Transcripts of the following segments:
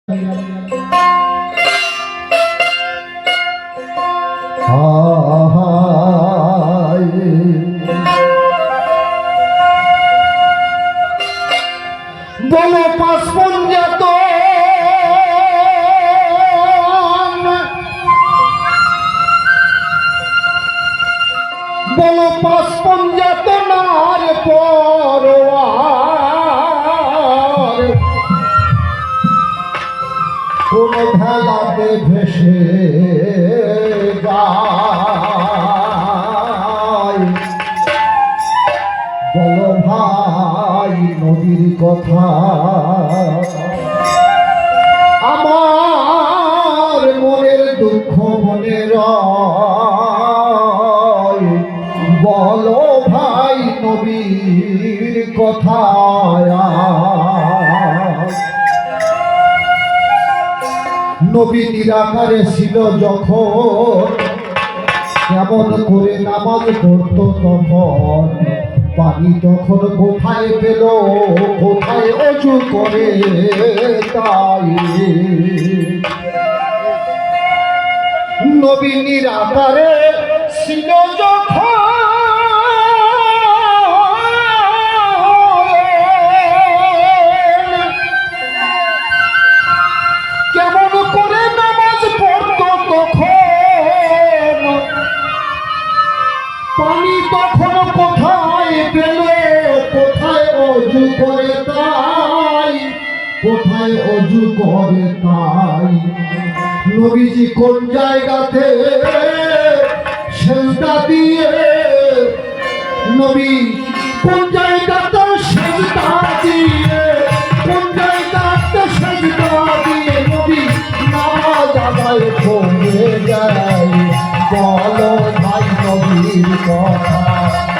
বলো পাঁচপঞ্জাত বলো পাঁচপঞ্জাত নার পরোয়ার কোন ভেলাতে ভেসে যায়। বলো ভাই নদীর কথা আমার মনের দুঃখ মনে রয়। বলো ভাই নবীর কথা। নবী নিরাকারে ছিল যখন কেমন করে নামাজ পড়তো তখন পানি তখন কোথায় পেল কোথায় অজু করে তাই। নবী নিরাকারে ছিল যখন কেমন করে নামাজ পড়তো তখন পানি তখন কোথায় পেলে কোথায় অজু করে তাই কোথায় অজু করে তাই। নবীজি কোন জায়গাতে সেজদা দিয়ে নবী কোন জায়গাতে সেজদা দিয়ে কোন জায়গাতে সেজদা দিয়ে নবী নামাজ আদায় করে যায়। বলো ভাই নবীর কথা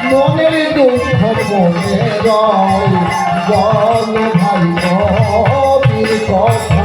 মনের দুঃখ মনে রয়। বলো ভাই নবীর কথা।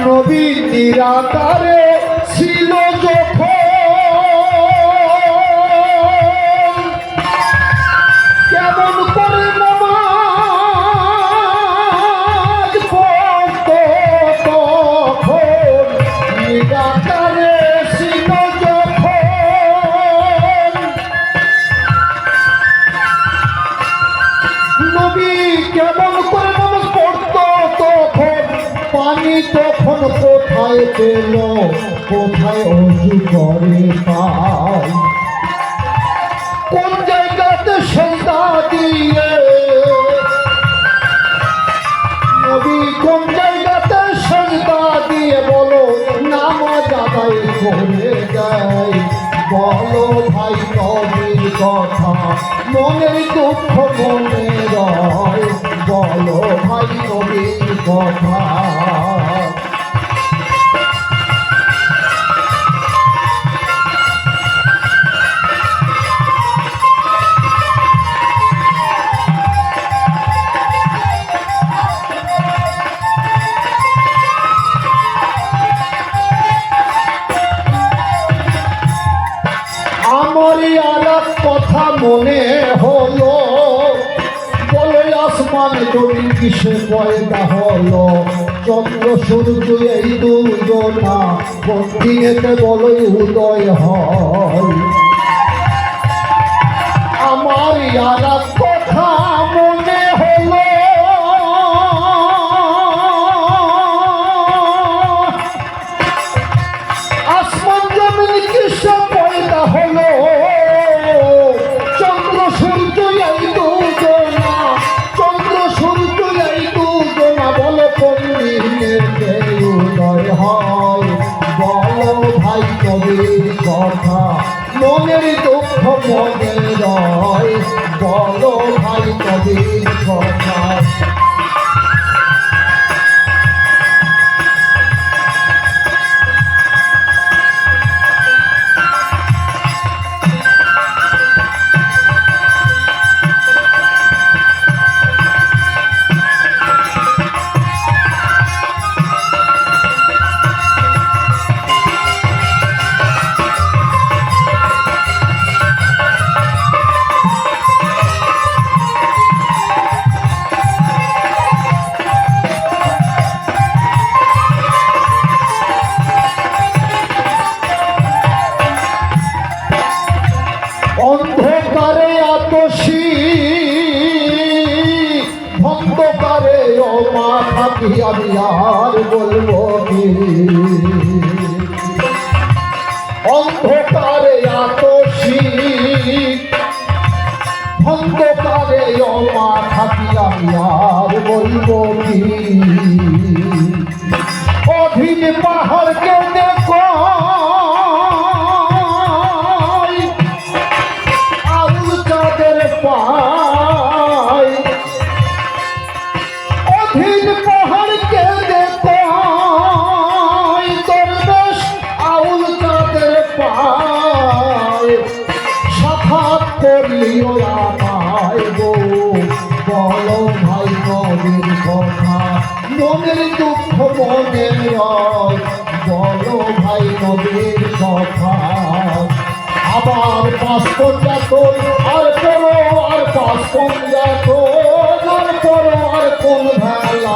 নবী নিরাকারে ছিল যখন কেমন করে নামাজ পড়তো তখন নিরাকারে ছিল যখন নবী কেমন করে নামাজ পড়তো তখন পানি তখন কোথায় পেল কোথায় অজু করে তাই কোন জায়গাতে সেজদা দিয়ে নবী কোন জায়গাতে সেজদা দিয়ে বলো নামাজ আদায় করে যায়। বলো ভাই নবীর কথা মনের দুঃখ মনে রয়। বলো ভাই নবীর কথা। আমারই আলাপ কথা মনে হলো বলে আসমান জমিন কিসে পয়দা হলো। চন্দ্র সূর্য এই দুজনা কোন দিনেতে বলই উদয় হয়। আমারই আলাপ কথা মনে হলো আসমান জমিন কিসে পয়দা হলো। চন্দ্র সূর্য এই দুজনা চন্দ্র সূর্য এই দুজনা বলো কোন দিনেতে উদয় হয়। বলো ভাই কবির কথা মনের দুঃখ নবীর কথা। অন্ধকারে আতসী অন্ধকারে ও মা থাকি আমি আর বলবো কি। অন্ধকারে আতসী অন্ধকারে ও মা থাকি আমি আর বলবো কি। অধীন পাহাড়কে দেখো পাই, অধীন পাহাড়কে দেখো দরবেশ আউল চাঁদের পায়। সাক্ষাৎ করলিও আমায় গো বলো ভাই নবীর কথা। মনের দুঃখ মনে রয় বলো ভাই নবীর কথা। আবার ৫৫ আর করো আর ৫৫ আর করো আর কোন ভেলা।